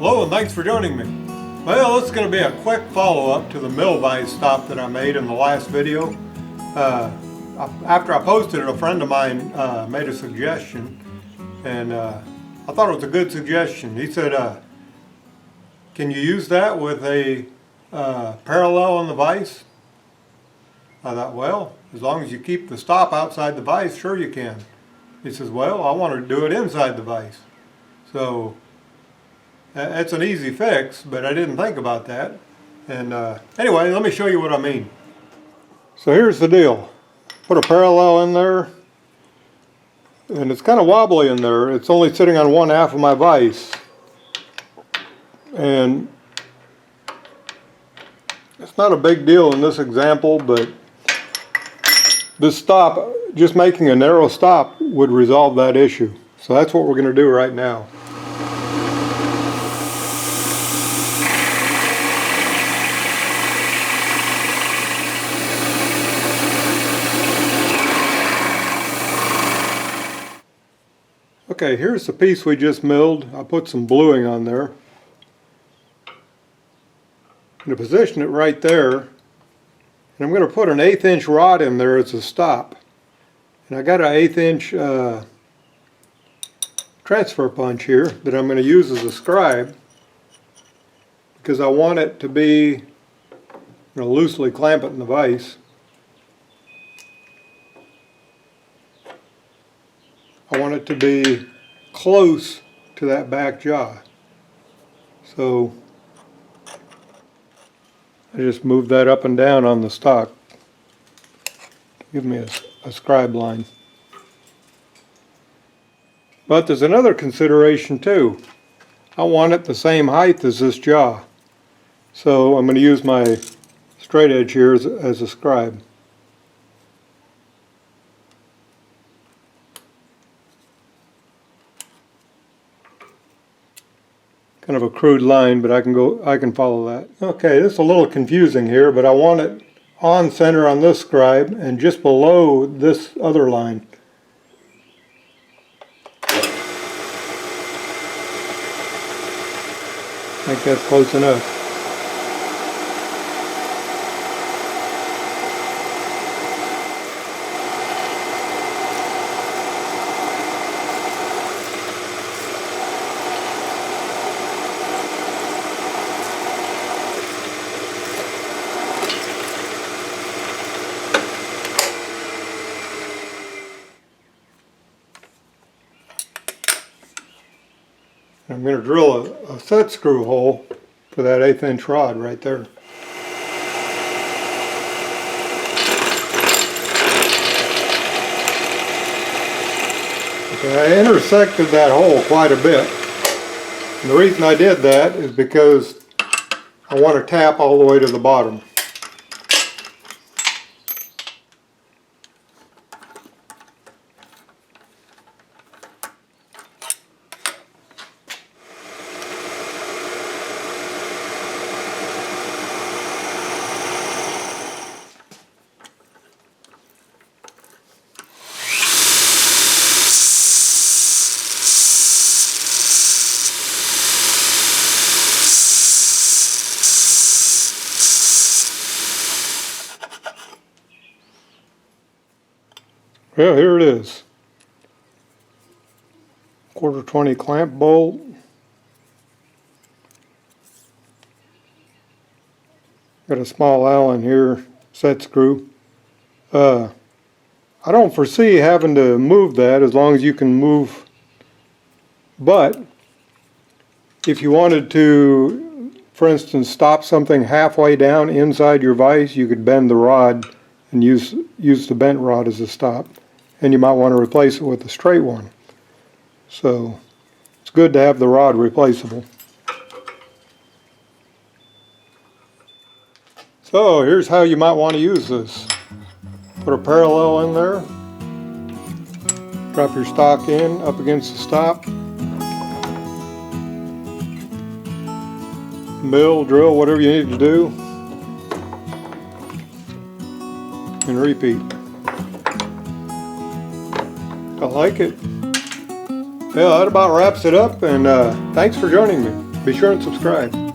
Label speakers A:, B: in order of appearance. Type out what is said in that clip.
A: Hello and thanks for joining me. Well, this is going to be a quick follow-up to the Mill Vise Stop that I made in the last video. After I posted it, a friend of mine made a suggestion, and I thought it was a good suggestion. He said, can you use that with a parallel on the vise? I thought, well, as long as you keep the stop outside the vise, sure you can. He says, well, I want to do it inside the vise. So that's an easy fix, but I didn't think about that. And anyway, let me show you what I mean. So here's the deal. Put a parallel in there, and it's kind of wobbly in there. It's only sitting on one half of my vise. And it's not a big deal in this example, but this stop, just making a narrow stop would resolve that issue. So that's what we're going to do right now. Okay, here's the piece we just milled. I put some bluing on there. I'm going to position it right there, and I'm going to put an 1/8 inch rod in there as a stop. And I got an 1/8 inch transfer punch here that I'm going to use as a scribe because I want it to be, I'm going to loosely clamp it in the vise. I want it to be close to that back jaw. So I just move that up and down on the stock. Give me a scribe line. But there's another consideration too. I want it the same height as this jaw. So I'm going to use my straight edge here as a scribe. Kind of a crude line, but I can follow that. Okay, this is a little confusing here, but I want it on center on this scribe and just below this other line. I think that's close enough. I'm going to drill a set screw hole for that 1/8 inch rod right there. Okay, I intersected that hole quite a bit. And the reason I did that is because I want to tap all the way to the bottom. Well, here it is. 1/4 clamp bolt. Got a small Allen here, set screw. I don't foresee having to move that as long as you can move. But if you wanted to, for instance, stop something halfway down inside your vise, you could bend the rod and use the bent rod as a stop. And you might want to replace it with a straight one. So it's good to have the rod replaceable. So here's how you might want to use this. Put a parallel in there. Drop your stock in up against the stop. Mill, drill, whatever you need to do. And repeat. I like it. Well, that about wraps it up, and thanks for joining me. Be sure and subscribe.